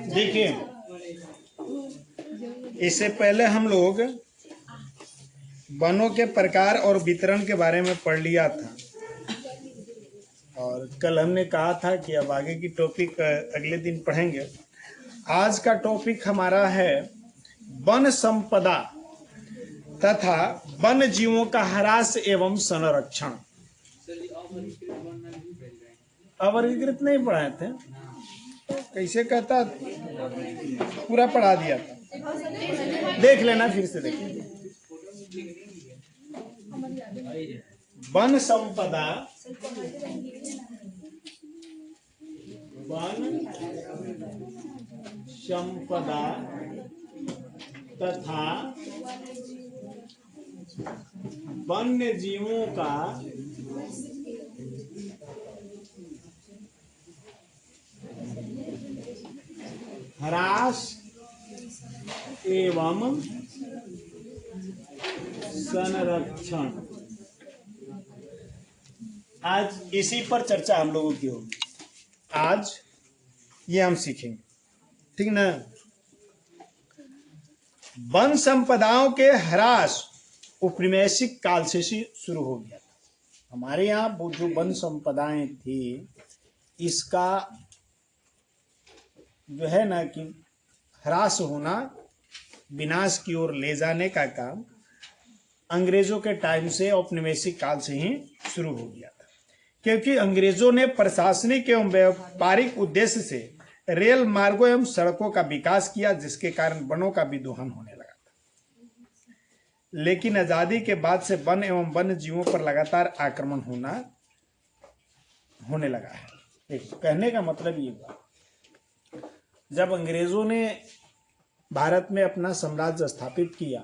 देखिए, इससे पहले हम लोग वनों के प्रकार और वितरण के बारे में पढ़ लिया था, और कल हमने कहा था कि अब आगे की टॉपिक अगले दिन पढ़ेंगे। आज का टॉपिक हमारा है वन संपदा तथा वन जीवों का ह्रास एवं संरक्षण। अवर्गीकृत नहीं पढ़ाए थे, कैसे कहता, पूरा पढ़ा दिया था, देख लेना, फिर से देखिए। वन संपदा, वन संपदा तथा वन्य जीवों का ह्रास एवं संरक्षण। आज इसी पर चर्चा हम लोगों की होगी। आज ये हम सीखेंगे, ठीक ना। वन संपदाओं के ह्रास औपनिवेशिक काल से शुरू हो गया था। हमारे यहाँ वो जो वन संपदाएं थी, इसका जो है ना कि ह्रास होना, विनाश की ओर ले जाने का काम अंग्रेजों के टाइम से, औपनिवेशिक काल से ही शुरू हो गया था। क्योंकि अंग्रेजों ने प्रशासनिक एवं व्यापारिक उद्देश्य से रेल मार्गों एवं सड़कों का विकास किया, जिसके कारण वनों का भी दोहन होने लगा था। लेकिन आजादी के बाद से वन एवं वन्य जीवों पर लगातार आक्रमण होने लगा है। देखो, कहने का मतलब ये हुआ, जब अंग्रेजों ने भारत में अपना साम्राज्य स्थापित किया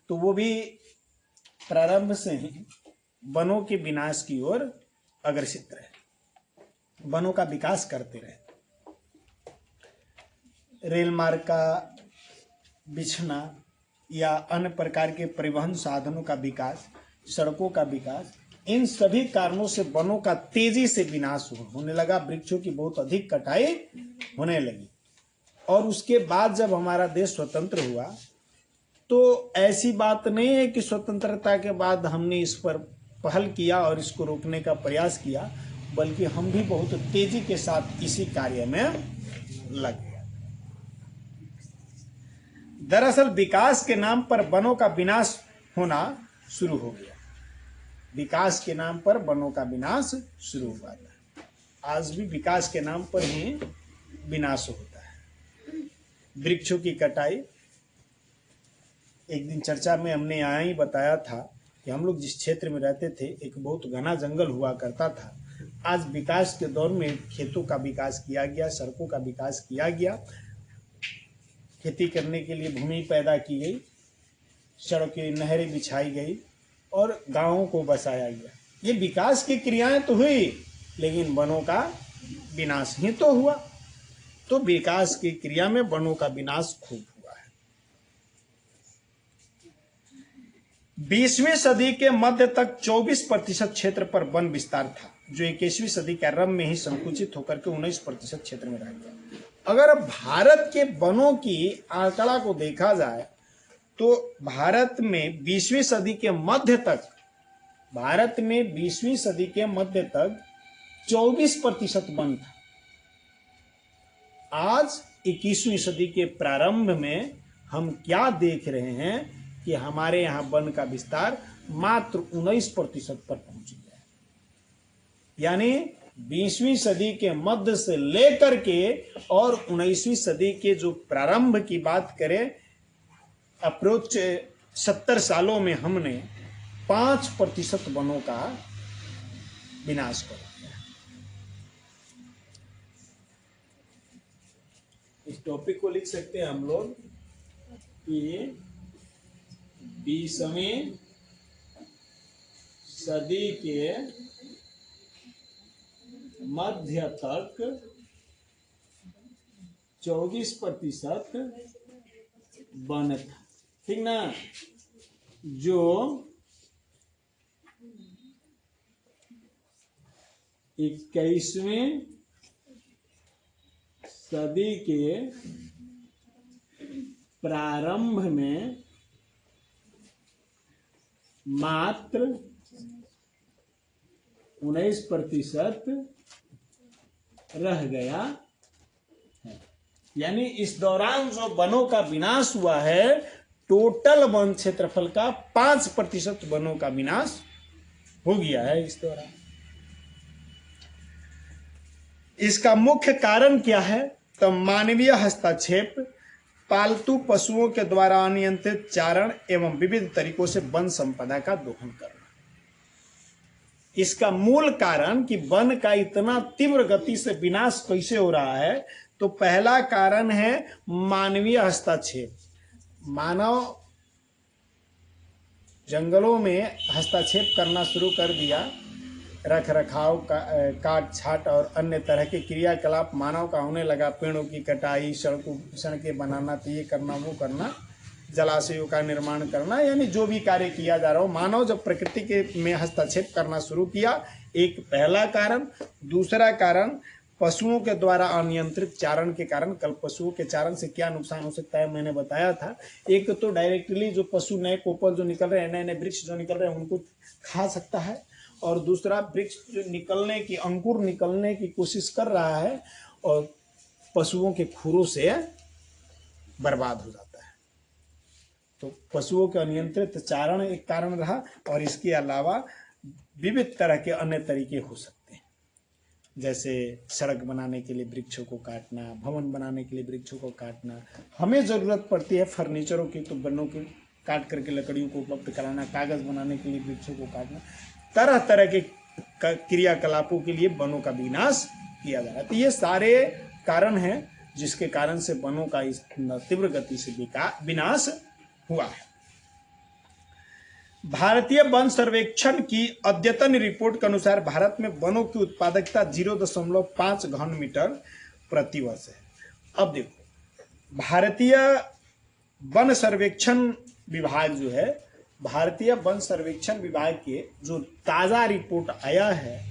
तो वो भी प्रारंभ से ही वनों के विनाश की ओर अग्रसित रहे, वनों का विकास करते रहे। रेल मार्ग का बिछना या अन्य प्रकार के परिवहन साधनों का विकास, सड़कों का विकास, इन सभी कारणों से वनों का तेजी से विनाश होने लगा। वृक्षों की बहुत अधिक कटाई होने लगी। और उसके बाद जब हमारा देश स्वतंत्र हुआ तो ऐसी बात नहीं है कि स्वतंत्रता के बाद हमने इस पर पहल किया और इसको रोकने का प्रयास किया, बल्कि हम भी बहुत तेजी के साथ इसी कार्य में लग गए। दरअसल विकास के नाम पर वनों का विनाश होना शुरू हो गया। विकास के नाम पर वनों का विनाश शुरू हुआ था। आज भी विकास के नाम पर ही विनाश होता है। वृक्षों की कटाई, एक दिन चर्चा में हमने यहाँ ही बताया था कि हम लोग जिस क्षेत्र में रहते थे, एक बहुत घना जंगल हुआ करता था। आज विकास के दौर में खेतों का विकास किया गया, सड़कों का विकास किया गया, खेती करने के लिए भूमि पैदा की गई, सड़कें नहरें बिछाई गई और गांवों को बसाया गया। ये विकास की क्रियाएं तो हुई, लेकिन वनों का विनाश ही तो हुआ। तो विकास की क्रिया में वनों का विनाश खूब हुआ है। 20वीं सदी के मध्य तक 24% क्षेत्र पर वन विस्तार था, जो 21वीं सदी के आरंभ में ही संकुचित होकर के 19% क्षेत्र में रह गया। अगर भारत के वनों की आंकड़ा को देखा जाए तो भारत में 20वीं सदी के मध्य तक 24% वन था। आज 21वीं सदी के प्रारंभ में हम क्या देख रहे हैं कि हमारे यहाँ वन का विस्तार मात्र 19% पर पहुंच गया है। यानी 20वीं सदी के मध्य से लेकर के और 19वीं सदी के जो प्रारंभ की बात करें, अप्रोच 70 सालों में हमने 5% वनों का विनाश कर दिया। इस टॉपिक को लिख सकते हैं हम लोग कि 20वीं सदी के मध्य तक 24% वन था, ठीक ना, जो 21वीं सदी के प्रारंभ में मात्र 19% रह गया है। यानी इस दौरान जो वनों का विनाश हुआ है, टोटल वन क्षेत्रफल का 5% वनों का विनाश हो गया है इस दौरान। इसका मुख्य कारण क्या है? तो मानवीय हस्तक्षेप, पालतू पशुओं के द्वारा अनियंत्रित चारण एवं विविध तरीकों से वन संपदा का दोहन करना। इसका मूल कारण कि वन का इतना तीव्र गति से विनाश कैसे हो रहा है, तो पहला कारण है मानवीय हस्तक्षेप। मानव जंगलों में हस्तक्षेप करना शुरू कर दिया, रख रखाव काट छाट और अन्य तरह के क्रियाकलाप मानव का होने लगा। पेड़ों की कटाई, सड़कें बनाना, तो ये करना वो करना, जलाशयों का निर्माण करना, यानी जो भी कार्य किया जा रहा हो, मानव जब प्रकृति के में हस्तक्षेप करना शुरू किया, एक पहला कारण। दूसरा कारण पशुओं के द्वारा अनियंत्रित चारण के कारण। कल पशुओं के चारण से क्या नुकसान हो सकता है मैंने बताया था। एक तो डायरेक्टली जो पशु नए कोपल जो निकल रहे हैं, नए नए वृक्ष जो निकल रहे हैं, उनको खा सकता है, और दूसरा वृक्ष जो निकलने की, अंकुर निकलने की कोशिश कर रहा है और पशुओं के खुरों से बर्बाद हो जाता है। तो पशुओं के अनियंत्रित चारण एक कारण रहा, और इसके अलावा विविध तरह के अन्य तरीके हो सकते हैं, जैसे सड़क बनाने के लिए वृक्षों को काटना, भवन बनाने के लिए वृक्षों को काटना। हमें ज़रूरत पड़ती है फर्नीचरों की, तो वनों की काट करके लकड़ियों को उपलब्ध कराना, कागज़ बनाने के लिए वृक्षों को काटना, तरह तरह के क्रियाकलापों के लिए वनों का विनाश किया जा रहा है। तो ये सारे कारण हैं जिसके कारण से वनों का इस तीव्र गति से विनाश हुआ है। भारतीय वन सर्वेक्षण की अद्यतन रिपोर्ट के अनुसार भारत में वनों की उत्पादकता 0.5 घन मीटर प्रति वर्ष है। अब देखो, भारतीय वन सर्वेक्षण विभाग जो है, भारतीय वन सर्वेक्षण विभाग के जो ताज़ा रिपोर्ट आया है,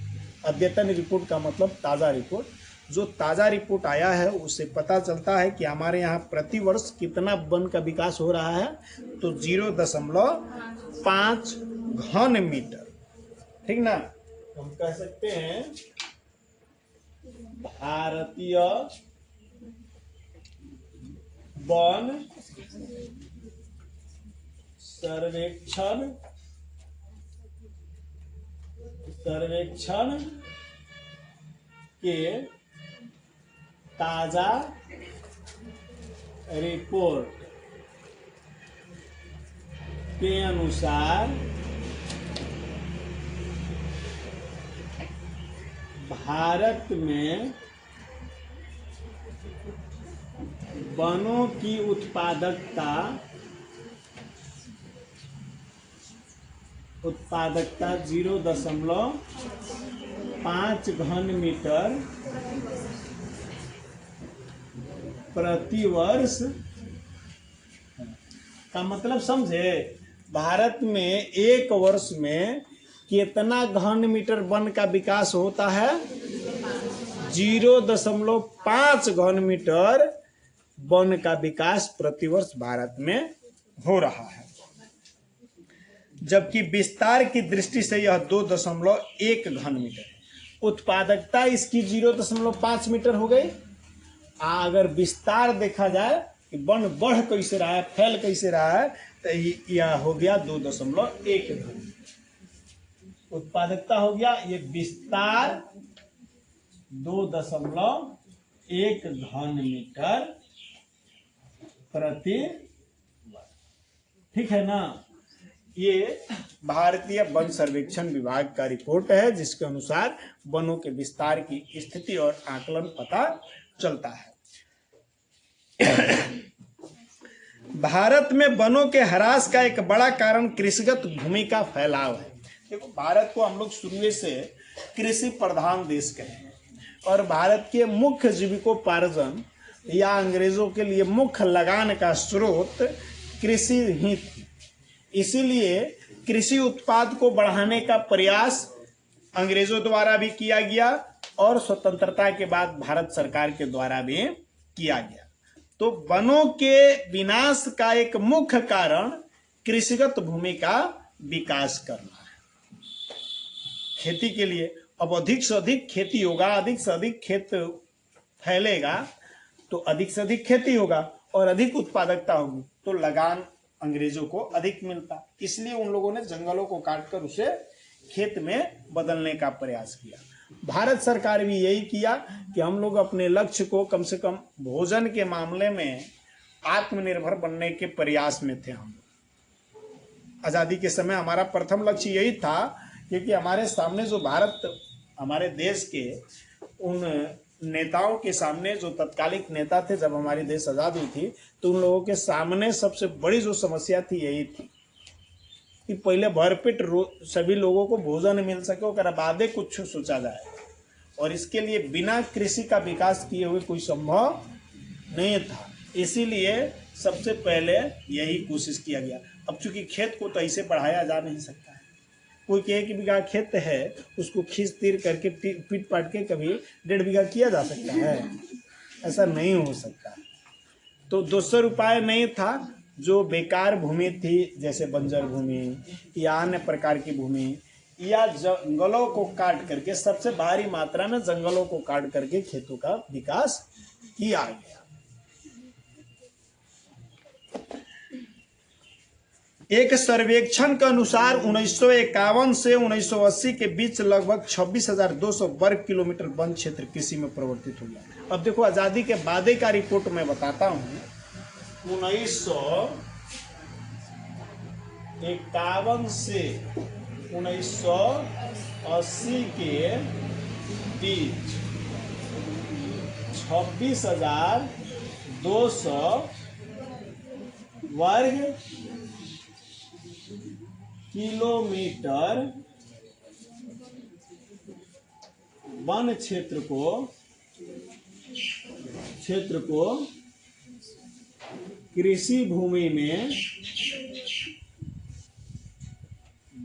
अद्यतन रिपोर्ट का मतलब ताज़ा रिपोर्ट, जो ताज़ा रिपोर्ट आया है उससे पता चलता है कि हमारे यहाँ प्रति वर्ष कितना वन का विकास हो रहा है, तो 0.5 घन मीटर। ठीक ना, हम कह सकते हैं भारतीय वन सर्वेक्षण के ताजा रिपोर्ट के अनुसार भारत में वनों की उत्पादकता 0.5 घन मीटर प्रति वर्ष का मतलब समझे। भारत में एक वर्ष में कितना घन मीटर वन का विकास होता है? 0.5 घन मीटर वन का विकास प्रतिवर्ष भारत में हो रहा है, जबकि विस्तार की दृष्टि से यह 2.1 घन मीटर है। उत्पादकता इसकी 0.5 मीटर हो गई। अगर विस्तार देखा जाए कि वन बढ़ कैसे रहा है, फैल कैसे रहा है, तो यह हो गया 2.1 घन। उत्पादकता हो गया, ये विस्तार 2.1 घन मीटर प्रति वर्ष। ठीक है ना। ये भारतीय वन सर्वेक्षण विभाग का रिपोर्ट है, जिसके अनुसार वनों के विस्तार की स्थिति और आकलन पता चलता है। भारत में वनों के ह्रास का एक बड़ा कारण कृषिगत भूमि का फैलाव है। देखो, भारत को हम लोग शुरू से कृषि प्रधान देश कहे हैं, और भारत के मुख्य जीविकोपार्जन या अंग्रेजों के लिए मुख्य लगान का स्रोत कृषि ही थी। इसीलिए कृषि उत्पाद को बढ़ाने का प्रयास अंग्रेजों द्वारा भी किया गया, और स्वतंत्रता के बाद भारत सरकार के द्वारा भी किया गया। तो वनों के विनाश का एक मुख्य कारण कृषिगत भूमि का विकास करना है। खेती के लिए अब अधिक से अधिक खेती होगा, अधिक से अधिक खेत फैलेगा तो अधिक से अधिक खेती होगा और अधिक उत्पादकता होगी, तो लगान अंग्रेजों को अधिक मिलता। इसलिए उन लोगों ने जंगलों को काटकर उसे खेत में बदलने का प्रयास किया। भारत सरकार भी यही किया कि हम लोग अपने लक्ष्य को कम से कम भोजन के मामले में आत्मनिर्भर बनने के प्रयास में थे। हम आज़ादी के समय हमारा प्रथम लक्ष्य यही था, क्योंकि हमारे सामने जो भारत, हमारे देश के उन नेताओं के सामने, जो तत्कालिक नेता थे जब हमारी देश आज़ाद हुई थी, तो उन लोगों के सामने सबसे बड़ी जो समस्या थी यही थी कि पहले भरपेट सभी लोगों को भोजन मिल सके, और बादे कुछ सोचा जाए। और इसके लिए बिना कृषि का विकास किए हुए कोई संभव नहीं था। इसीलिए सबसे पहले यही कोशिश किया गया। अब चूंकि खेत को तो ऐसे बढ़ाया जा नहीं सकता है, कोई के 1 बीघा खेत है उसको खींच तीर करके पीट पाट के कभी 1.5 बीघा किया जा सकता है? ऐसा नहीं हो सकता। तो दूसरा उपाय नहीं था। जो बेकार भूमि थी, जैसे बंजर भूमि या अन्य प्रकार की भूमि, या जंगलों को काट करके, सबसे भारी मात्रा में जंगलों को काट करके खेतों का विकास किया गया। एक सर्वेक्षण के अनुसार 1951 से 1980 के बीच लगभग 26,200 वर्ग किलोमीटर वन क्षेत्र कृषि में परिवर्तित हो गया। अब देखो, आजादी के बाद का रिपोर्ट मैं बताता हूँ। 1951 से 1980 के बीच 26,200 वर्ग किलोमीटर वन क्षेत्र को कृषि भूमि में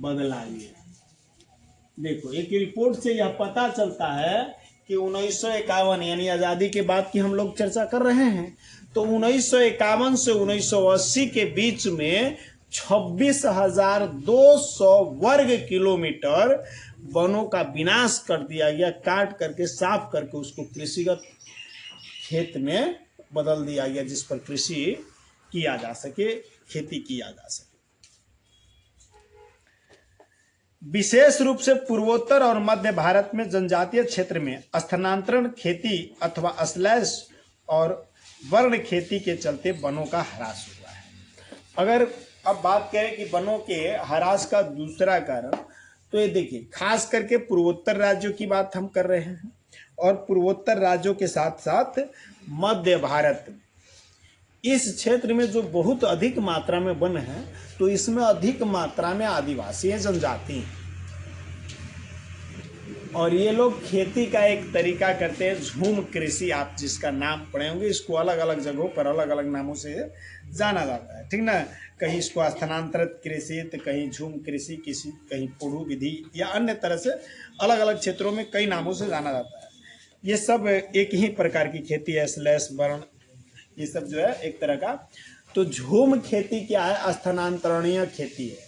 बदला गया। देखो, एक रिपोर्ट से यह पता चलता है कि 1951 यानी आजादी के बाद की हम लोग चर्चा कर रहे हैं, तो 1951 से 1980 के बीच में 26,200 वर्ग किलोमीटर वनों का विनाश कर दिया गया। काट करके, साफ करके उसको कृषिगत खेत में बदल दिया गया, जिस पर कृषि किया जा सके, खेती किया जा सके। विशेष रूप से पूर्वोत्तर और मध्य भारत में जनजातीय क्षेत्र में स्थानांतरण खेती अथवा स्लैश और वर्ण खेती के चलते वनों का ह्रास हुआ है। अगर अब बात करें कि वनों के ह्रास का दूसरा कारण, तो ये देखिए, खास करके पूर्वोत्तर राज्यों की बात हम कर रहे हैं, और पूर्वोत्तर राज्यों के साथ साथ मध्य भारत, इस क्षेत्र में जो बहुत अधिक मात्रा में वन है, तो इसमें अधिक मात्रा में आदिवासी जनजाति हैं, और ये लोग खेती का एक तरीका करते हैं, झूम कृषि। आप जिसका नाम पढ़े होंगे, इसको अलग अलग जगहों पर अलग अलग नामों से जाना जाता है, ठीक ना। कहीं इसको स्थानांतरित कृषि, तो कहीं झूम कृषि, किसी कहीं पुढ़ू विधि, या अन्य तरह से अलग अलग क्षेत्रों में कई नामों से जाना जाता है। ये सब एक ही प्रकार की खेती है, स्लैश वर्ण, ये सब जो है एक तरह का। तो झूम खेती क्या है? स्थानांतरणीय खेती है।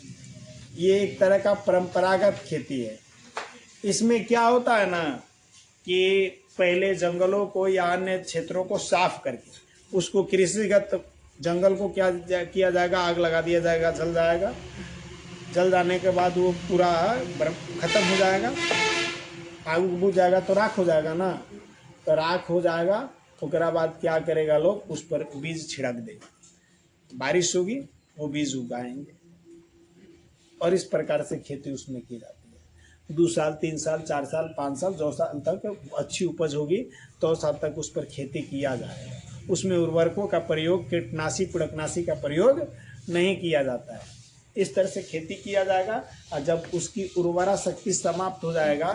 ये एक तरह का परंपरागत खेती है। इसमें क्या होता है ना कि पहले जंगलों को या अन्य क्षेत्रों को साफ करके उसको कृषिगत, जंगल को क्या किया जाएगा, आग लगा दिया जाएगा, जल जाएगा। जल जाने के बाद वो पूरा खत्म हो जाएगा, आग बुझ जाएगा तो राख हो जाएगा ना, तो राख हो जाएगा। उसके बाद क्या करेगा, लोग उस पर बीज छिड़क देगा, बारिश होगी वो बीज उगाएंगे, और इस प्रकार से खेती उसमें की जाती है। 2 साल, 3 साल, 4 साल, 5 साल, 2 साल तक अच्छी उपज होगी, तो साल तक उस पर खेती किया जाएगा। उसमें उर्वरकों का प्रयोग, कीटनाशी पिड़कनाशी का प्रयोग नहीं किया जाता है। इस तरह से खेती किया जाएगा, और जब उसकी उर्वरा शक्ति समाप्त हो जाएगा,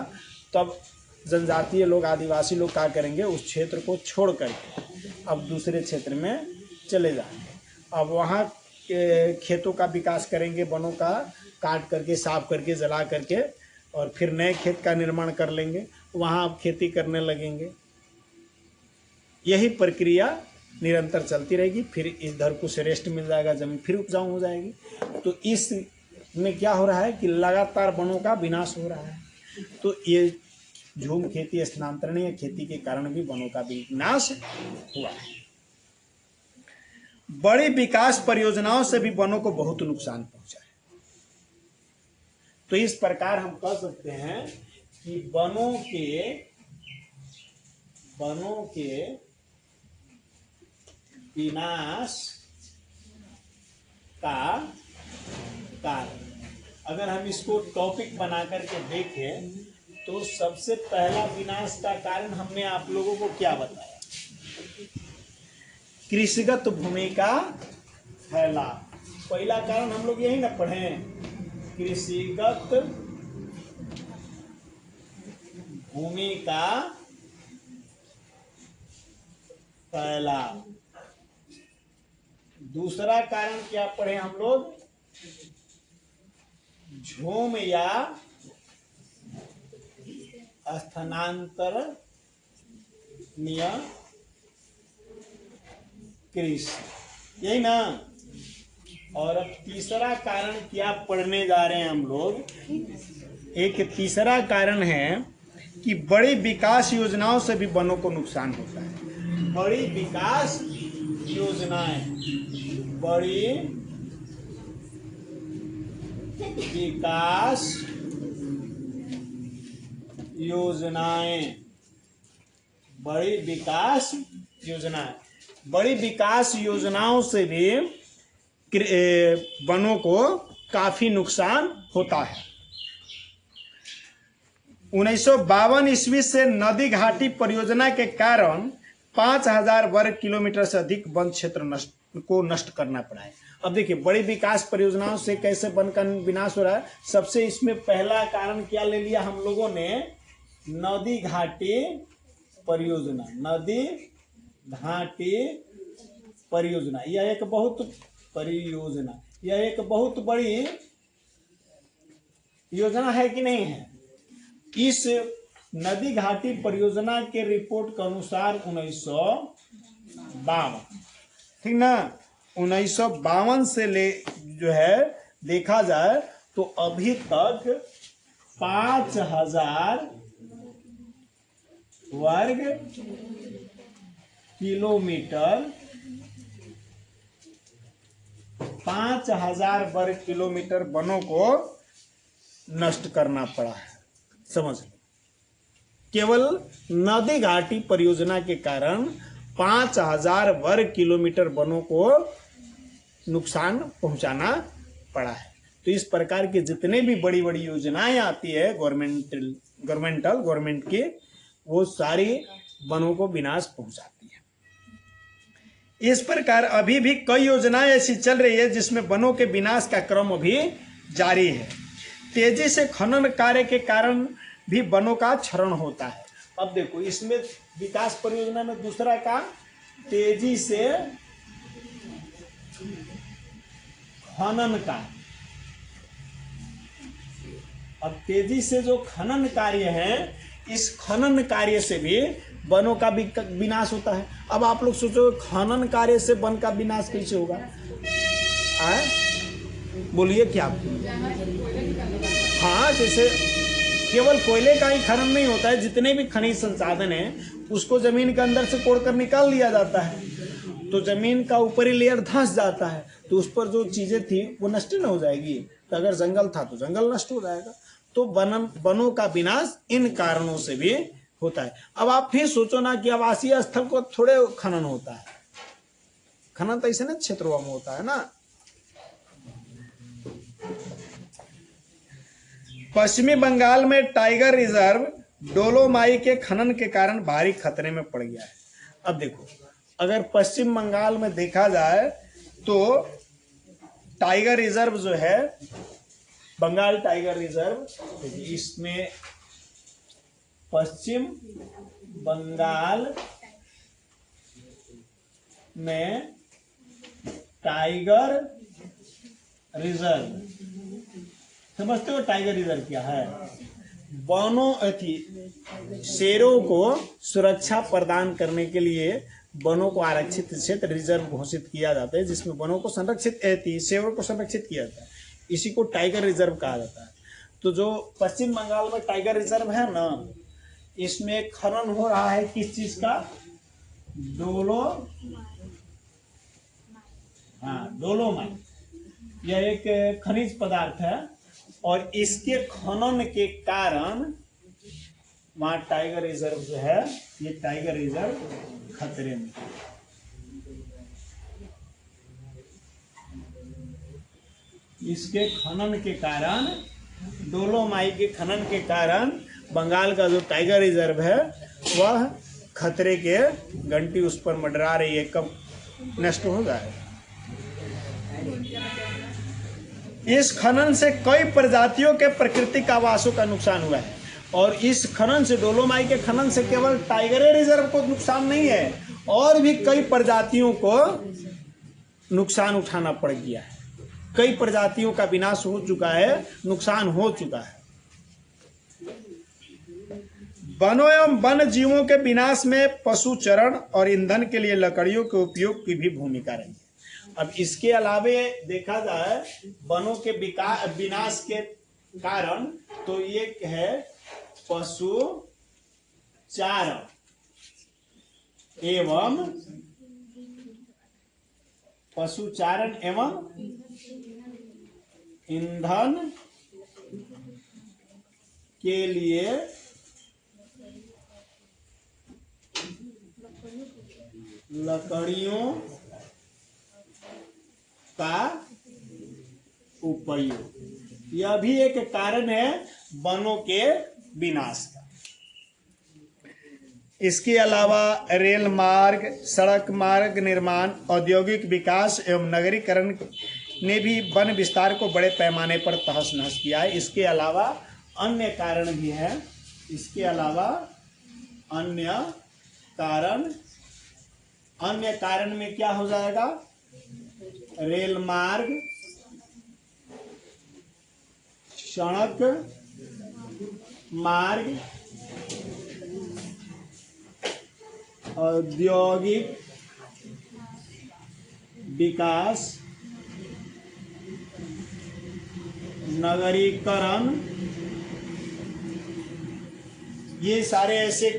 तब जनजातीय लोग, आदिवासी लोग क्या करेंगे, उस क्षेत्र को छोड़ करके अब दूसरे क्षेत्र में चले जाएंगे। अब वहाँ खेतों का विकास करेंगे, वनों का काट करके, साफ करके, जला करके, और फिर नए खेत का निर्माण कर लेंगे, वहाँ अब खेती करने लगेंगे। यही प्रक्रिया निरंतर चलती रहेगी। फिर इधर कुछ रेस्ट मिल जाएगा, जमीन फिर उपजाऊ हो जाएगी। तो इसमें क्या हो रहा है कि लगातार वनों का विनाश हो रहा है। तो ये झूम खेती, स्थानांतरणीय खेती के कारण भी वनों का विनाश हुआ है। बड़ी विकास परियोजनाओं से भी वनों को बहुत नुकसान पहुंचा है। तो इस प्रकार हम कह सकते हैं कि वनों के विनाश का कारण, अगर हम इसको टॉपिक बना करके देखें तो सबसे पहला विनाश का कारण हमने आप लोगों को क्या बताया? कृषिगत भूमि का फैलाव। पहला कारण हम लोग यही ना पढ़े, कृषिगत भूमि का फैलाव। दूसरा कारण क्या पढ़े हम लोग? झूम या स्थानांतरणीय कृषि, यही ना। और अब तीसरा कारण क्या पढ़ने जा रहे हैं हम लोग? एक तीसरा कारण है कि बड़ी विकास योजनाओं से भी वनों को नुकसान होता है। बड़ी विकास योजनाएं, बड़ी विकास योजनाएं, बड़ी विकास योजनाएं, बड़ी विकास योजनाओं से भी वनों को काफी नुकसान होता है। 1952 ईस्वी से नदी घाटी परियोजना के कारण 5000 वर्ग किलोमीटर से अधिक वन क्षेत्र नष्ट करना पड़ा है। अब देखिए, बड़ी विकास परियोजनाओं से कैसे वन का विनाश हो रहा है। सबसे इसमें पहला कारण क्या ले लिया हम लोगों ने? नदी घाटी परियोजना। नदी घाटी परियोजना यह एक बहुत बड़ी योजना है कि नहीं है? इस नदी घाटी परियोजना के रिपोर्ट के अनुसार 1952, ठीक ना, 1952 से ले जो है देखा जाए तो अभी तक 5000 वर्ग किलोमीटर 5000 वर्ग किलोमीटर वनों को नष्ट करना पड़ा है। समझ लो, केवल नदी घाटी परियोजना के कारण 5000 वर्ग किलोमीटर वनों को नुकसान पहुंचाना पड़ा है। तो इस प्रकार के जितने भी बड़ी बड़ी योजनाएं आती है गवर्नमेंट की, वो सारी वनों को विनाश पहुंचाती है। इस प्रकार अभी भी कई योजनाएं ऐसी चल रही है जिसमें वनों के विनाश का क्रम अभी जारी है। तेजी से खनन कार्य के कारण भी वनों का क्षरण होता है। अब देखो, इसमें विकास परियोजना में दूसरा काम तेजी से खनन कार्य। अब तेजी से जो खनन कार्य है, इस खनन कार्य से भी वनों का विनाश होता है। अब आप लोग सोचो, खनन कार्य से वन का विनाश कैसे होगा? बोलिए क्या? हाँ, जैसे केवल कोयले का ही खनन नहीं होता है, जितने भी खनिज संसाधन हैं उसको जमीन के अंदर से कोड़कर निकाल लिया जाता है। तो जमीन का ऊपरी लेयर धंस जाता है, तो उस पर जो चीजें थी वो नष्ट न हो जाएगी। तो अगर जंगल था तो जंगल नष्ट हो जाएगा। तो वनों का विनाश इन कारणों से भी होता है। अब आप फिर सोचो ना कि आवासीय स्थल को थोड़े खनन होता है। खनन तो ऐसे ना क्षेत्रों में होता है ना। पश्चिमी बंगाल में टाइगर रिजर्व डोलोमाई के खनन के कारण भारी खतरे में पड़ गया है। अब देखो, अगर पश्चिम बंगाल में देखा जाए तो टाइगर रिजर्व जो है, बंगाल टाइगर रिजर्व, इसमें पश्चिम बंगाल में टाइगर रिजर्व, समझते हो टाइगर रिजर्व क्या है? वनों शेरों को सुरक्षा प्रदान करने के लिए वनों को आरक्षित क्षेत्र रिजर्व घोषित किया जाता है, जिसमें वनों को संरक्षित शेरों को संरक्षित किया जाता है। इसी को टाइगर रिजर्व कहा जाता है। तो जो पश्चिम बंगाल में टाइगर रिजर्व है ना, इसमें खनन हो रहा है किस चीज का? डोलोमाइट। यह एक खनिज पदार्थ है और इसके खनन के कारण वहां टाइगर रिजर्व जो है, ये टाइगर रिजर्व खतरे में। इसके खनन के कारण, डोलोमाइट के खनन के कारण बंगाल का जो टाइगर रिजर्व है वह खतरे के घंटी उस पर मंडरा रही है, कब नष्ट हो जाएगा। इस खनन से कई प्रजातियों के प्राकृतिक आवासों का नुकसान हुआ है और इस खनन से, डोलोमाइट के खनन से केवल टाइगर रिजर्व को नुकसान नहीं है, और भी कई प्रजातियों को नुकसान उठाना पड़ गया है। कई प्रजातियों का विनाश हो चुका है, नुकसान हो चुका है। वनों एवं वन जीवों के विनाश में पशु चरण और ईंधन के लिए लकड़ियों के उपयोग की भी भूमिका रही है। अब इसके अलावे देखा जाए वनों के विनाश के कारण, तो ये है पशु चारण एवं ईंधन के लिए लकड़ियों का उपयोग, यह भी एक कारण है वनों के विनाश का। इसके अलावा रेल मार्ग, सड़क मार्ग निर्माण, औद्योगिक विकास एवं नगरीकरण ने भी वन विस्तार को बड़े पैमाने पर तहस नहस किया है। इसके अलावा अन्य कारण भी हैं। अन्य कारण में क्या हो जाएगा? रेल मार्ग, सड़क मार्ग, औद्योगिक विकास, नगरीकरण, ये सारे ऐसे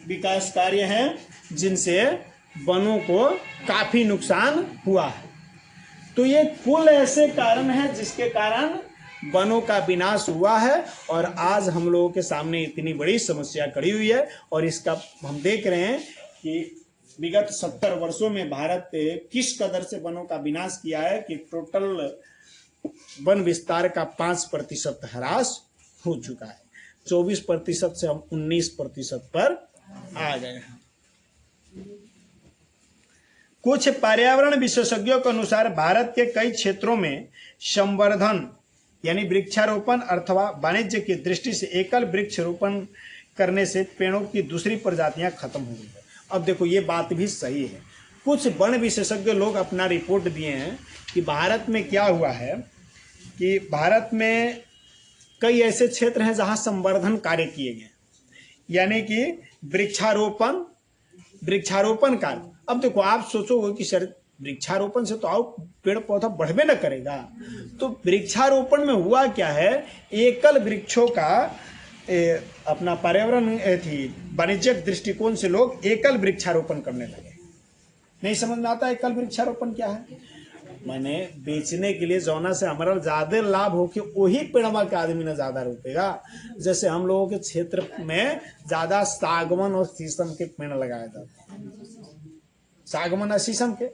विकास कार्य हैं जिनसे वनों को काफी नुकसान हुआ है। तो ये कुल ऐसे कारण हैं जिसके कारण वनों का विनाश हुआ है और आज हम लोगों के सामने इतनी बड़ी समस्या खड़ी हुई है। और इसका हम देख रहे हैं कि विगत 70 वर्षों में भारत किस कदर से वनों का विनाश किया है कि टोटल वन विस्तार का 5% ह्रास हो चुका है। 24% से हम 19% पर आ गए हैं। कुछ पर्यावरण विशेषज्ञों के अनुसार भारत के कई क्षेत्रों में संवर्धन यानी वृक्षारोपण अथवा वाणिज्य की दृष्टि से एकल वृक्षारोपण करने से पेड़ों की दूसरी प्रजातियां खत्म हो गई है। अब देखो ये बात भी सही है। कुछ वन विशेषज्ञ लोग अपना रिपोर्ट दिए हैं कि भारत में क्या हुआ है कि भारत में कई ऐसे क्षेत्र हैं जहां संवर्धन कार्य किए गए, यानी कि वृक्षारोपण कार्य। अब देखो आप सोचोगे कि सर वृक्षारोपण से तो आओ पेड़ पौधा बढ़वे न करेगा, तो वृक्षारोपण में हुआ क्या है, एकल वृक्षों का अपना पर्यावरण वाणिज्यिक दृष्टिकोण से लोग एकल वृक्षारोपण करने लगे। नहीं समझ में आता एकल वृक्षारोपण क्या है। मैंने बेचने के लिए जौना से हमारा ज्यादा लाभ हो कि वही पेड़वा के आदमी ने ज्यादा रोपेगा। जैसे हम लोगों के क्षेत्र में ज्यादा सागवन और शीशम के पेड़ लगाए जाते हैं, सागवन और शीशम के।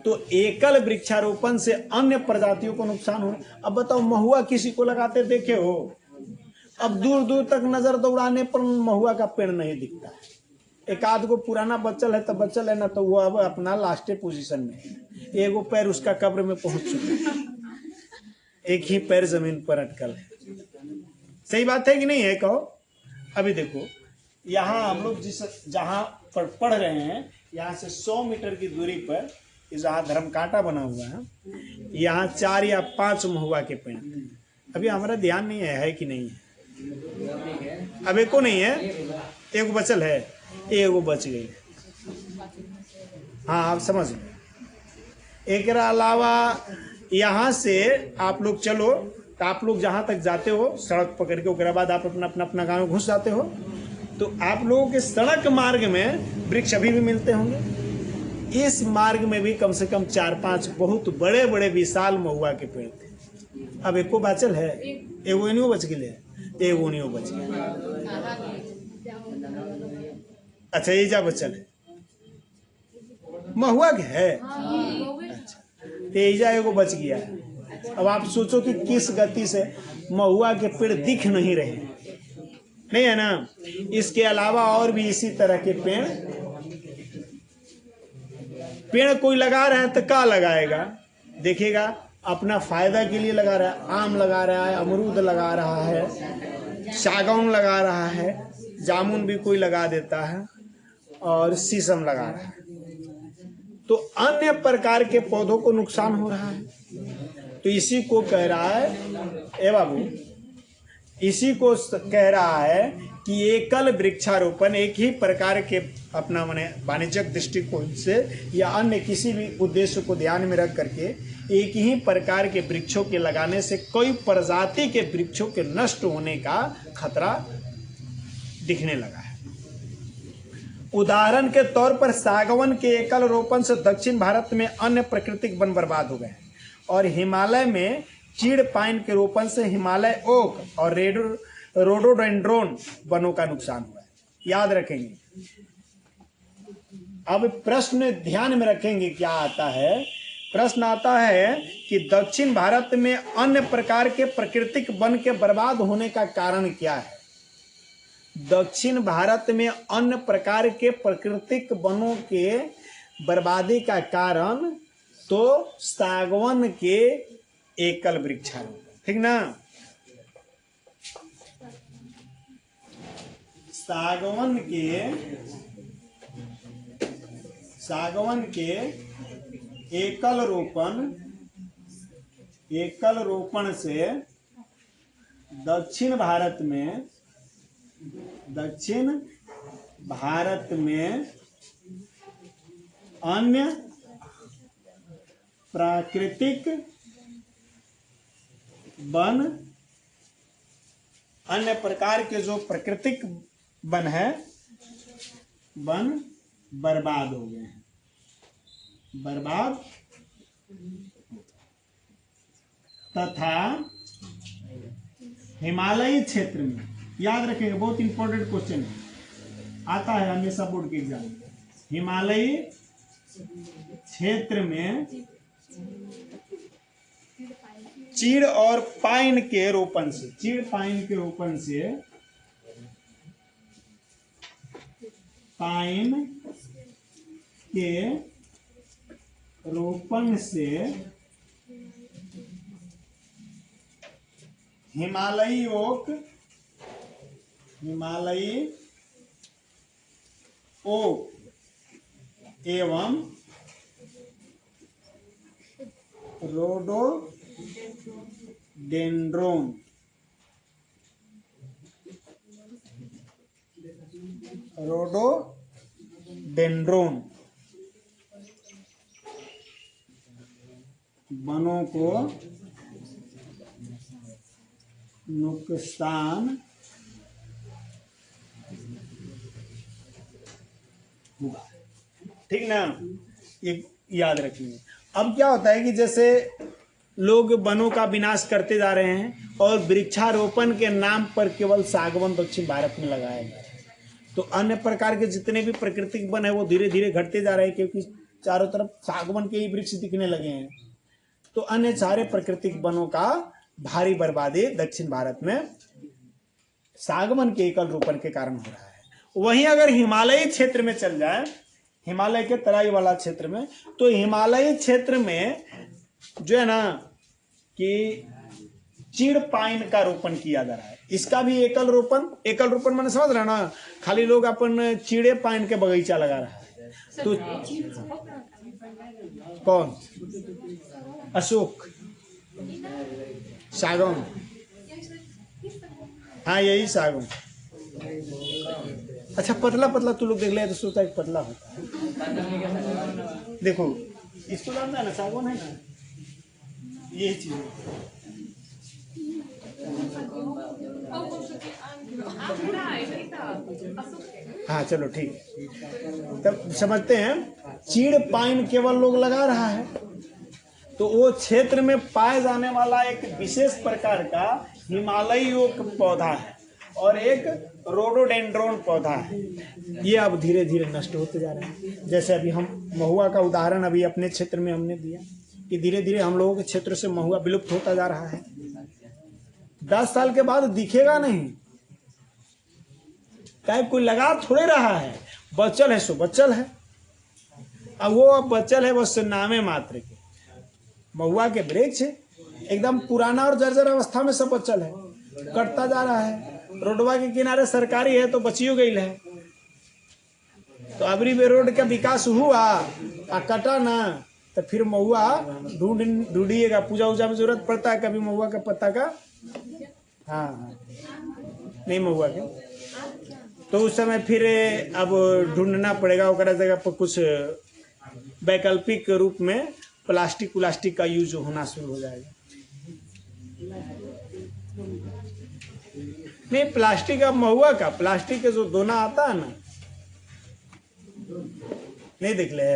तो एकल वृक्षारोपण से अन्य प्रजातियों को नुकसान हो। अब बताओ महुआ किसी को लगाते देखे हो? अब दूर दूर तक नजर दौड़ाने पर महुआ का पेड़ नहीं दिखता है। एक आध गो पुराना बच्चल है तो बच्चल है ना, तो वो अब अपना लास्ट पोजीशन में है, एगो पैर उसका कब्र में पहुंच चुका है, एक ही पैर जमीन पर अटकल है। सही बात है कि नहीं है? कहो। अभी देखो यहाँ हम लोग जहाँ पर पढ़ रहे हैं, यहाँ से 100 मीटर की दूरी पर जहाँ धर्मकांटा बना हुआ है, यहाँ 4 या 5 महुआ के पेड़। अभी हमारा ध्यान नहीं है कि नहीं है। अब एको नहीं है, एगो बचल है, एगो बच गई। हाँ आप समझ लो। एक अलावा यहाँ से आप लोग चलो तो आप लोग जहाँ तक जाते हो सड़क पकड़ के, उसके बाद आप अपना अपना अपना गाँव घुस जाते हो, तो आप लोगों के सड़क मार्ग में वृक्ष अभी भी मिलते होंगे। इस मार्ग में भी कम से कम 4-5 बहुत बड़े बड़े विशाल महुआ के पेड़ थे। अब एको बाचल है, एगो नहीं बच गए, एगो नहीं बच गया। अच्छा ये जा बचल है, महुआ के है। अच्छा तेजा एगो बच गया है। अब आप सोचो कि किस गति से महुआ के पेड़ दिख नहीं रहे, नहीं है ना। इसके अलावा और भी इसी तरह के पेड़ कोई लगा रहा है तो क्या लगाएगा, देखिएगा अपना फायदा के लिए लगा रहा है। आम लगा रहा है, अमरूद लगा रहा है, सागौन लगा रहा है, जामुन भी कोई लगा देता है और शीशम लगा रहा है। तो अन्य प्रकार के पौधों को नुकसान हो रहा है। तो इसी को कह रहा है, ए बाबू, इसी को कह रहा है कि एकल वृक्षारोपण एक ही प्रकार के अपना माने वाणिज्यिक दृष्टिकोण से या अन्य किसी भी उद्देश्य को ध्यान में रख करके एक ही प्रकार के वृक्षों के लगाने से कई प्रजाति के वृक्षों के नष्ट होने का खतरा दिखने लगा है। उदाहरण के तौर पर सागवन के एकल रोपण से दक्षिण भारत में अन्य प्राकृतिक वन बर्बाद हो गए और हिमालय में चीड़ पाइन के रोपण से हिमालय ओक और रोडोडेंड्रोन वनों का नुकसान हुआ है। याद रखेंगे। अब प्रश्न ध्यान में रखेंगे, क्या आता है, प्रश्न आता है कि दक्षिण भारत में अन्य प्रकार के प्राकृतिक वन के बर्बाद होने का कारण क्या है। दक्षिण भारत में अन्य प्रकार के प्राकृतिक वनों के बर्बादी का कारण तो सागवन के एकल वृक्षारोपण, ठीक ना। सागवन के एकल रोपण से दक्षिण भारत में अन्य प्राकृतिक वन, अन्य प्रकार के जो प्राकृतिक वन है, वन बर्बाद हो गए हैं, बर्बाद तथा हिमालयी क्षेत्र में, याद रखेंगे बहुत इंपॉर्टेंट क्वेश्चन है, आता है हमेशा बोर्ड के एग्जाम में। हिमालयी क्षेत्र में चीड़ और पाइन के रोपण से, चीड़ पाइन के रोपण से, पाइन के रोपण से हिमालयी ओक एवं रोडोडेंड्रोन वनों को नुकसान हुआ, ठीक ना। ये याद रखिए। अब क्या होता है कि जैसे लोग वनों का विनाश करते जा रहे हैं और वृक्षारोपण के नाम पर केवल सागवन दक्षिण भारत में लगाया गया है, तो अन्य प्रकार के जितने भी प्राकृतिक वन है वो धीरे धीरे घटते जा रहे हैं, क्योंकि चारों तरफ सागवन के ही वृक्ष दिखने लगे हैं। तो अन्य सारे प्राकृतिक वनों का भारी बर्बादी दक्षिण भारत में सागवन के एकल रोपण के कारण हो रहा है। वहीं अगर हिमालयी क्षेत्र में चल जाए, हिमालय के तराई वाला क्षेत्र में, तो हिमालयी क्षेत्र में जो है ना कि चीड़ पाइन का रोपण किया जा रहा है। इसका भी एकल रोपण मैंने समझ रहा ना, खाली लोग अपन चीड़े पाइन के बगीचा लगा रहा है। तो कौन, अशोक, सागौन, हाँ यही सागौन। अच्छा पतला पतला तू लोग देख ले तो सोचता है कि पतला होता है। देखो इसको जानता है ना, सागौन है ना, यही चीज है। हाँ चलो ठीक है, तब समझते हैं। चीड़ पाइन केवल लोग लगा रहा है, तो वो क्षेत्र में पाए जाने वाला एक विशेष प्रकार का हिमालयी ओक पौधा है और एक रोडोडेंड्रोन पौधा है। ये अब धीरे धीरे नष्ट होते जा रहे हैं। जैसे अभी हम महुआ का उदाहरण अभी अपने क्षेत्र में हमने दिया कि धीरे धीरे हम लोगों के क्षेत्र से महुआ विलुप्त होता जा रहा है। 10 साल के बाद दिखेगा नहीं, क्या कोई लगा थोड़े रहा है, बचल है सो बचल है। अब वो अब बचल है बस नामे मात्र के। महुआ के वृक्ष एकदम पुराना और जर्जर अवस्था में सब बचल है, कटता जा रहा है। रोडवा के किनारे सरकारी है तो बचियो गई है। तो अबरी बे रोड का विकास हुआ आ कटा ना, तो फिर महुआ ढूंढिएगा। पूजा उजा में जरूरत पड़ता है कभी महुआ का पत्ता का। हाँ नहीं महुआ के, तो उस समय फिर अब ढूंढना पड़ेगा। ओकरा जगह पर कुछ वैकल्पिक रूप में प्लास्टिक का यूज होना शुरू हो जाएगा। नहीं प्लास्टिक अब महुआ का, प्लास्टिक के जो दोना आता है ना, नहीं देख ले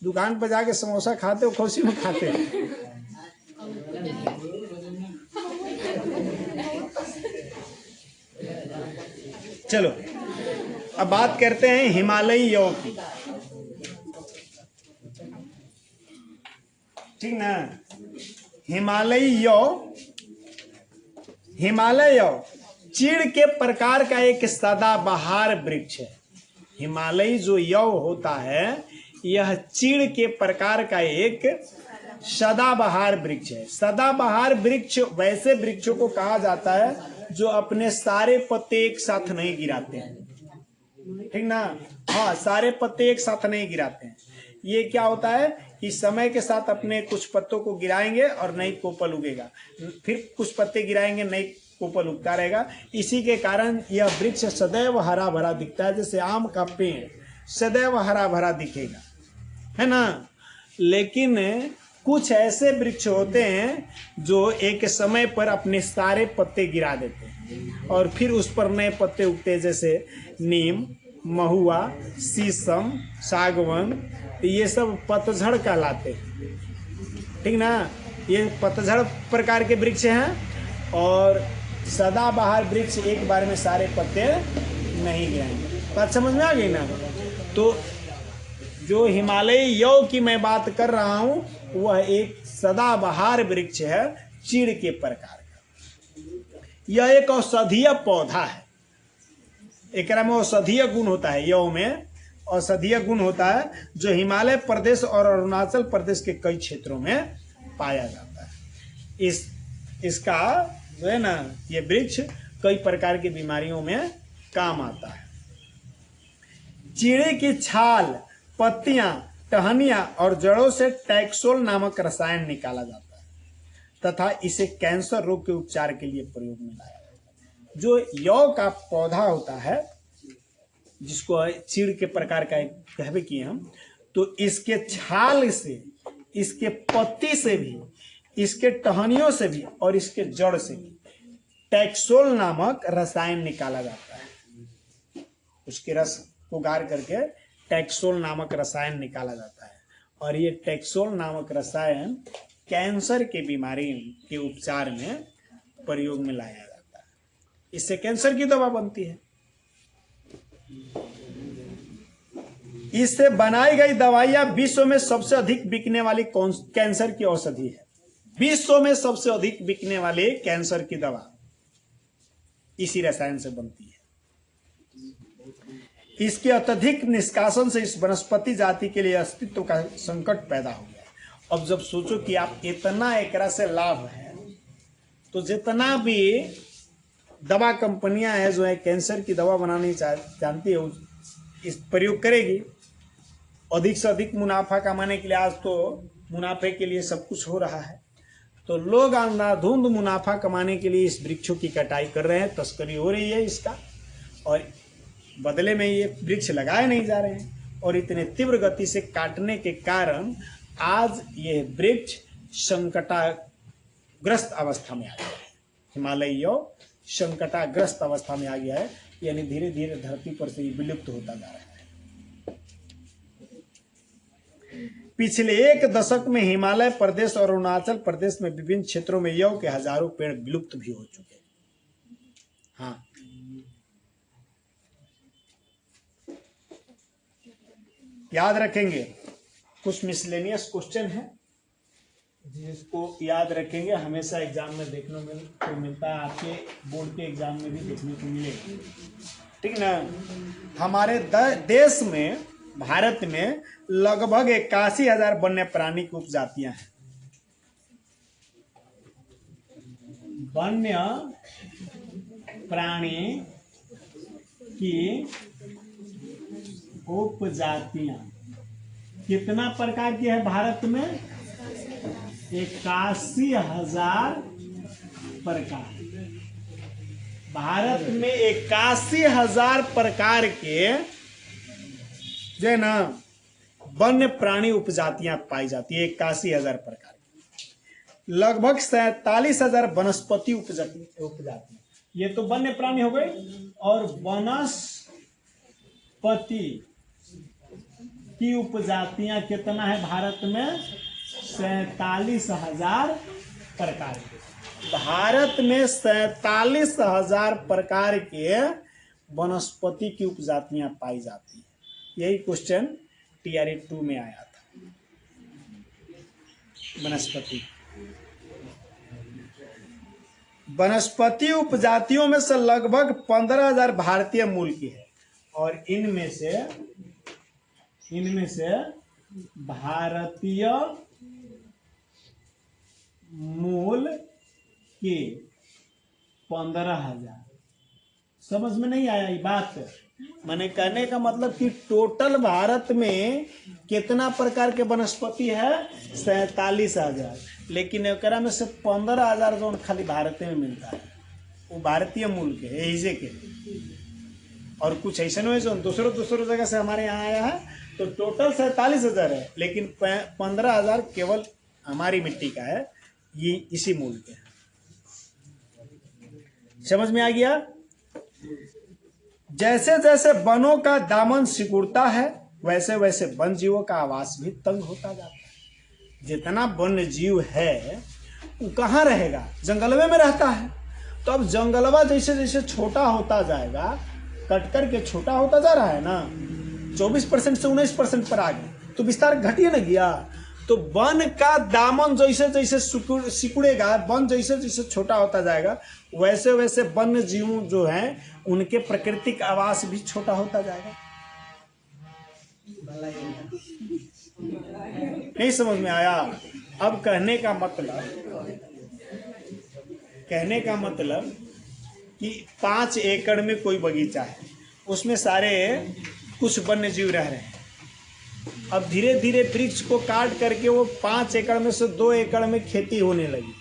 दुकान पर जाके समोसा खाते हो, खुशी में खाते हो। चलो अब बात करते हैं हिमालयी यौ की, ठीक ना। हिमालयी यौ, हिमालय यौ चीड़ के प्रकार का एक सदाबहार वृक्ष है। हिमालयी जो यौ होता है यह चीड़ के प्रकार का एक सदाबहार वृक्ष है। सदाबहार वृक्ष वैसे वृक्षों को कहा जाता है जो अपने सारे पत्ते एक साथ नहीं गिराते हैं, ठीक ना। हाँ सारे पत्ते एक साथ नहीं गिराते हैं। ये क्या होता है कि समय के साथ अपने कुछ पत्तों को गिराएंगे और नई कोपल उगेगा, फिर कुछ पत्ते गिराएंगे नई कोपल उगता रहेगा। इसी के कारण यह वृक्ष सदैव हरा भरा दिखता है। जैसे आम का पेड़ सदैव हरा भरा दिखेगा, है ना। लेकिन कुछ ऐसे वृक्ष होते हैं जो एक समय पर अपने सारे पत्ते गिरा देते हैं और फिर उस पर नए पत्ते उगते हैं। जैसे नीम, महुआ, शीशम, सागवन, ये सब पतझड़ कहलाते हैं, ठीक ना। ये पतझड़ प्रकार के वृक्ष हैं और सदाबहार वृक्ष एक बार में सारे पत्ते नहीं गिराएंगे। बात समझ में आ गई ना। तो जो हिमालयी यौ की मैं बात कर रहा हूं वह एक सदाबहार वृक्ष है चीड़ के प्रकार का। यह एक औषधीय पौधा है। एक में औषधीय गुण होता है, यौ में औषधीय गुण होता है जो हिमालय प्रदेश और अरुणाचल प्रदेश के कई क्षेत्रों में पाया जाता है। इसका जो है ना ये वृक्ष कई प्रकार की बीमारियों में काम आता है। चीड़े की छाल, पत्तियां, टहनियां और जड़ों से टैक्सोल नामक रसायन निकाला जाता है तथा इसे कैंसर रोग के उपचार के लिए प्रयोग में लाया जाता है। जो यौ का पौधा होता है जिसको चीड़ के प्रकार का कहवे किए हम, तो इसके छाल से, इसके पत्ती से भी, इसके टहनियों से भी और इसके जड़ से भी टैक्सोल नामक रसायन निकाला जाता है। उसके रस को गार करके टैक्सोल नामक रसायन निकाला जाता है और ये टैक्सोल नामक रसायन कैंसर के बीमारी के उपचार में प्रयोग में लाया जाता है। इससे कैंसर की दवा बनती है। इससे बनाई गई दवाइयां विश्व में सबसे अधिक बिकने वाली कैंसर की औषधि है। विश्व में सबसे अधिक बिकने वाली कैंसर की दवा इसी रसायन से बनती है। इसके अत्यधिक निष्कासन से इस वनस्पति जाति के लिए अस्तित्व का संकट पैदा हो गया। अब जब सोचो कि आप इतना एकरा से लाभ है, तो जितना भी दवा कंपनियां हैं जो है कैंसर की दवा बनानी जानती है इस प्रयोग करेगी अधिक से अधिक मुनाफा कमाने के लिए। आज तो मुनाफे के लिए सब कुछ हो रहा है। तो लोग अंधाधुंध मुनाफा कमाने के लिए इस वृक्षों की कटाई कर रहे हैं, तस्करी हो रही है इसका, और बदले में ये वृक्ष लगाए नहीं जा रहे हैं, और इतने तीव्र गति से काटने के कारण आज ये वृक्ष संकटाग्रस्त अवस्था में आ गया है। हिमालय संकटाग्रस्त अवस्था में आ गया है, यानी धीरे धीरे धरती पर से ये विलुप्त होता जा रहा है। पिछले 1 दशक में हिमालय प्रदेश और अरुणाचल प्रदेश में विभिन्न क्षेत्रों में यौ के हजारों पेड़ विलुप्त भी हो चुके हैं। हाँ, याद रखेंगे, कुछ मिसलेनियस क्वेश्चन है जिसको याद रखेंगे, हमेशा एग्जाम में देखने को मिलता है, आपके बोर्ड के एग्जाम में भी देखने को मिलेगा, ठीक ना। हमारे देश में, भारत में लगभग 81,000 वन्य प्राणी की उपजातियां हैं। वन्य प्राणी की उपजातियां कितना प्रकार की है भारत में? 81,000 प्रकार। भारत में 81,000 प्रकार के जो है ना वन्य प्राणी उपजातियां पाई जाती है, 81,000 प्रकार की। लगभग 47,000 वनस्पति उपजातियां, ये तो वन्य प्राणी हो गए, और वनस्पति की उपजातियां कितना है भारत में? 47,000 प्रकार के। भारत में 47,000 प्रकार के वनस्पति की उपजातियां पाई जाती है। यही क्वेश्चन TRE 2 में आया था, वनस्पति उपजातियों में से लगभग 15,000 भारतीय मूल की है, और इनमें से भारतीय मूल के 15,000। समझ में नहीं आया ये बात? मैंने कहने का मतलब कि टोटल भारत में कितना प्रकार के वनस्पति है? 47,000, लेकिन एकरा में से 15,000 जो खाली भारत में मिलता है, वो भारतीय मूल के ऐसे के, और कुछ ऐसा नहीं जो दूसरों जगह से हमारे यहाँ आया है। तो टोटल 47,000 है, लेकिन 15,000 केवल हमारी मिट्टी का है, ये इसी मूल के है। समझ में आ गया? जैसे जैसे वनों का दामन सिकुड़ता है, वैसे वैसे वन जीवों का आवास भी तंग होता जाता है। जितना वन्य जीव है वो कहाँ रहेगा? जंगलवे में रहता है। तो अब जंगलवा जैसे जैसे छोटा होता जाएगा, कट कर के छोटा होता जा रहा है ना, 24% से 19% पर आ गया, तो विस्तार घटिए न गया। तो वन का दामन जैसे जैसे सिकुड़ेगा, वन जैसे जैसे छोटा होता जाएगा, वैसे वैसे वन्य जीव जो हैं उनके प्राकृतिक आवास भी छोटा होता जाएगा। नहीं समझ में आया? अब कहने का मतलब कि 5 एकड़ में कोई बगीचा है, उसमें सारे कुछ वन्य जीव रह रहे हैं। अब धीरे धीरे वृक्ष को काट करके वो 5 एकड़ में से 2 एकड़ में खेती होने लगी,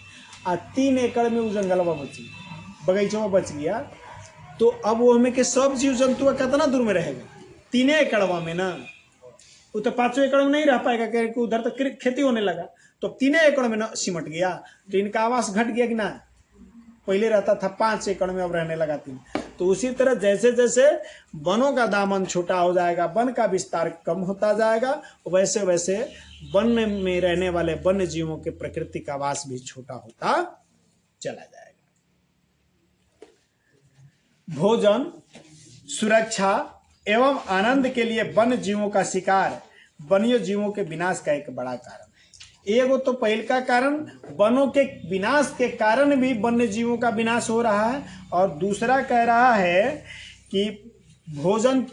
और 3 एकड़ में वो जंगलवा बची, बगीचा बच गया। तो अब वो हमें के सब जीव जंतु कितना दूर में रहेगा? 3 एकड़वा में ना, वो तो 5 एकड़ में नहीं रह पाएगा, क्योंकि उधर तक खेती होने लगा। तो 3 एकड़ में ना सिमट गया, तो इनका आवास घट गया कि ना? पहले रहता था 5 एकड़ में, अब रहने लगा 3। तो उसी तरह जैसे जैसे वनों का दामन छोटा हो जाएगा, वन का विस्तार कम होता जाएगा, वैसे वैसे वन में रहने वाले वन्य जीवों के प्राकृतिक आवास भी छोटा होता चला जाएगा। भोजन, सुरक्षा एवं आनंद के लिए वन्य जीवों का शिकार वन्य जीवों के विनाश का एक बड़ा कारण है। एगो तो पहले का कारण वनों के विनाश के कारण भी वन्य जीवों का विनाश हो रहा है, और दूसरा कह रहा है कि भोजन,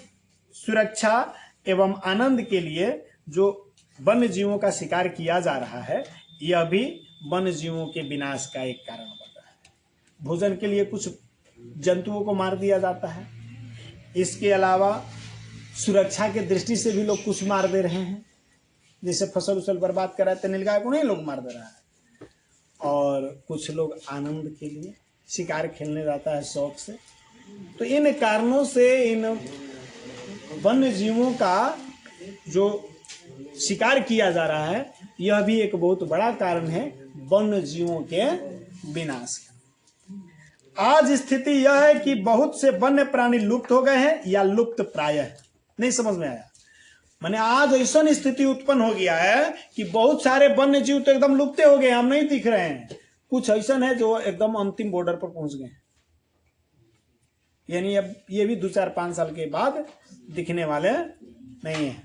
सुरक्षा एवं आनंद के लिए जो वन्य जीवों का शिकार किया जा रहा है, यह भी वन्य जीवों के विनाश का एक कारण बन रहा है। भोजन के लिए कुछ जंतुओं को मार दिया जाता है, इसके अलावा सुरक्षा के दृष्टि से भी लोग कुछ मार दे रहे हैं, जैसे फसल उसल बर्बाद कर रहे थे, नीलगाय को नहीं लोग मार दे रहा है। और कुछ लोग आनंद के लिए शिकार खेलने जाता है शौक से। तो इन कारणों से इन वन्य जीवों का जो शिकार किया जा रहा है, यह भी एक बहुत बड़ा कारण है वन्य जीवों के विनाश का। आज स्थिति यह है कि बहुत से वन्य प्राणी लुप्त हो गए हैं या लुप्त प्राय है। नहीं समझ में आया? माने आज ऐसा स्थिति उत्पन्न हो गया है कि बहुत सारे वन्य जीव तो एकदम लुप्त हो गए, हम नहीं दिख रहे हैं। कुछ ऐसा है जो एकदम अंतिम बॉर्डर पर पहुंच गए, यानी अब ये भी 2-4-5 साल के बाद दिखने वाले नहीं है।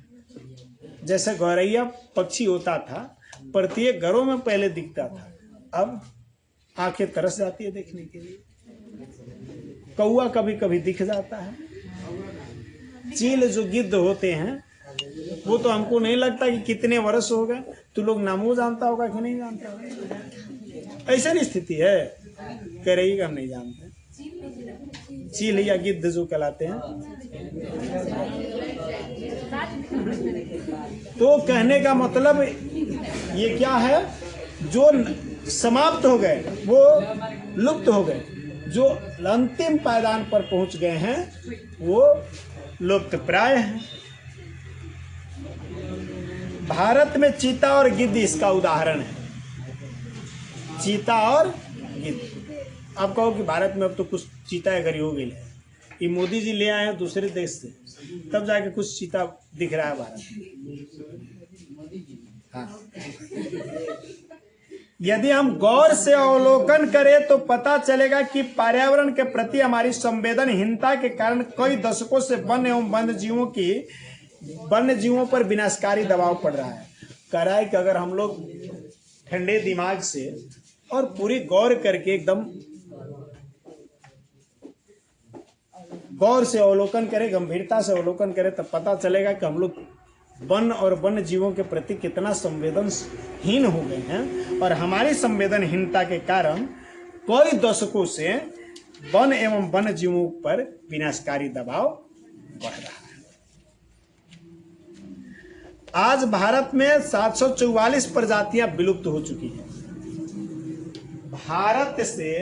जैसे गौरैया पक्षी होता था, प्रत्येक घरों में पहले दिखता था, अब आंखें तरस जाती है देखने के लिए। कौआ कभी कभी दिख जाता है। चील जो गिद्ध होते हैं वो तो हमको नहीं लगता कि कितने वर्ष हो गए। तो लोग नामो जानता होगा कि नहीं जानता होगा? ऐसा नहीं स्थिति है, कह रही हम नहीं जानते। चील या गिद्ध जो कहलाते हैं। तो कहने का मतलब ये क्या है, जो समाप्त हो गए वो लुप्त हो गए, जो अंतिम पायदान पर पहुंच गए हैं वो लुप्त प्राय हैं। भारत में चीता और गिद्ध इसका उदाहरण है। चीता और गिद्ध। आप कहो कि भारत में अब तो कुछ चीता अगर हो गई है, ये मोदी जी ले आए हैं दूसरे देश से, तब जाके कुछ चीता दिख रहा है भारत में। हाँ। यदि हम गौर से अवलोकन करें तो पता चलेगा कि पर्यावरण के प्रति हमारी संवेदनहीनता के कारण कई दशकों से वन्य एवं वन्य जीवों पर विनाशकारी दबाव पड़ रहा है। कह रहा है कि अगर हम लोग ठंडे दिमाग से और पूरी गौर करके एकदम गौर से अवलोकन करें, गंभीरता से अवलोकन करें, तब पता चलेगा कि हम लोग वन और वन्य जीवों के प्रति कितना संवेदनहीन हो गए हैं। और हमारी संवेदनहीनता के कारण कई दशकों से वन एवं वन्य जीवों पर विनाशकारी दबाव बढ़ रहा है। आज भारत में 744 प्रजातियां विलुप्त हो चुकी हैं। भारत से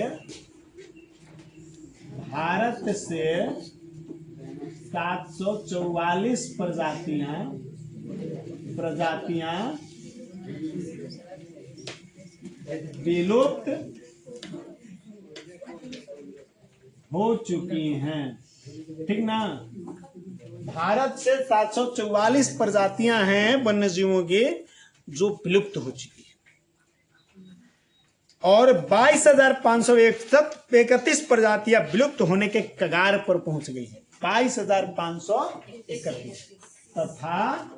744 प्रजातियां विलुप्त हो चुकी हैं। ठीक ना? भारत से 744 प्रजातियां हैं वन्य जीवों की जो विलुप्त हो चुकी है, और 22,531 प्रजातियां विलुप्त होने के कगार पर पहुंच गई है। 22,531 तथा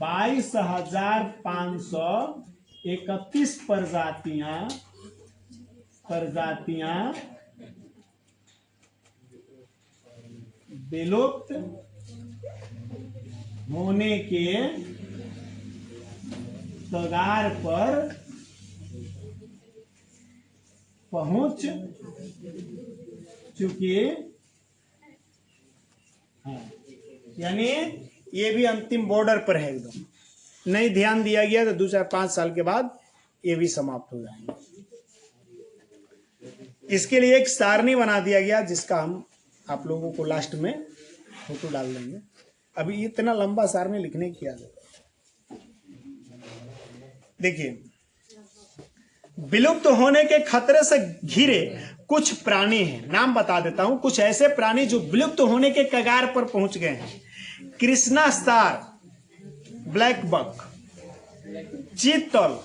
22,531 प्रजातियां विलुप्त होने के कगार पर पहुंच चुकी है। यानी ये भी अंतिम बॉर्डर पर है एकदम। नहीं ध्यान दिया गया तो 2-4-5 साल के बाद ये भी समाप्त हो जाएंगे। इसके लिए एक सारणी बना दिया गया, जिसका हम आप लोगों को लास्ट में फोटो डाल देंगे। अभी इतना लंबा सारणी लिखने की आदत। देखिए, विलुप्त होने के खतरे से घिरे कुछ प्राणी हैं। नाम बता देता हूं, कुछ ऐसे प्राणी जो विलुप्त होने के कगार पर पहुंच गए हैं। कृष्णा स्टार, ब्लैक बक, चीतल,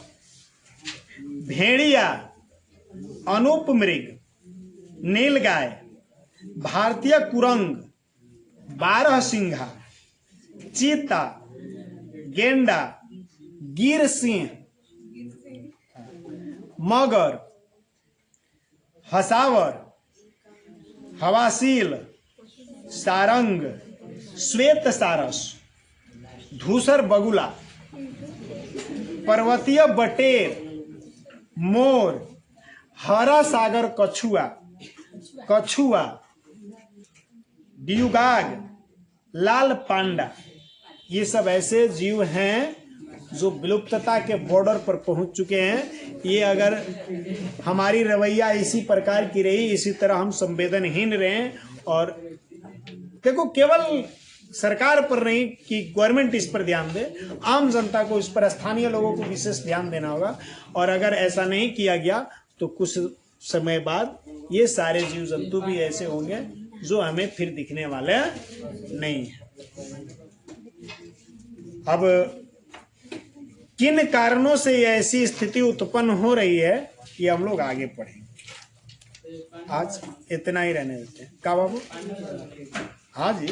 भेड़िया, अनूप मृग, नीलगाय, भारतीय कुरंग, बारहसिंघा, चीता, गेंडा, गिर सिंह, मगर, हसावर, हवासील, सारंग, श्वेत सारस, धूसर बगुला, पर्वतीय बटेर, मोर, हरा सागर कछुआ, ड्यूगाग, लाल पांडा, ये सब ऐसे जीव हैं जो विलुप्तता के बॉर्डर पर पहुंच चुके हैं। ये अगर हमारी रवैया इसी प्रकार की रही, इसी तरह हम संवेदनहीन रहे, और देखो केवल सरकार पर नहीं कि गवर्नमेंट इस पर ध्यान दे, आम जनता को इस पर, स्थानीय लोगों को विशेष ध्यान देना होगा। और अगर ऐसा नहीं किया गया तो कुछ समय बाद ये सारे जीव जंतु भी ऐसे होंगे जो हमें फिर दिखने वाले नहीं है। अब किन कारणों से ये ऐसी स्थिति उत्पन्न हो रही है ये हम लोग आगे पढ़ेंगे। आज इतना ही रहने देते हैं। का बाबू? हाँ जी।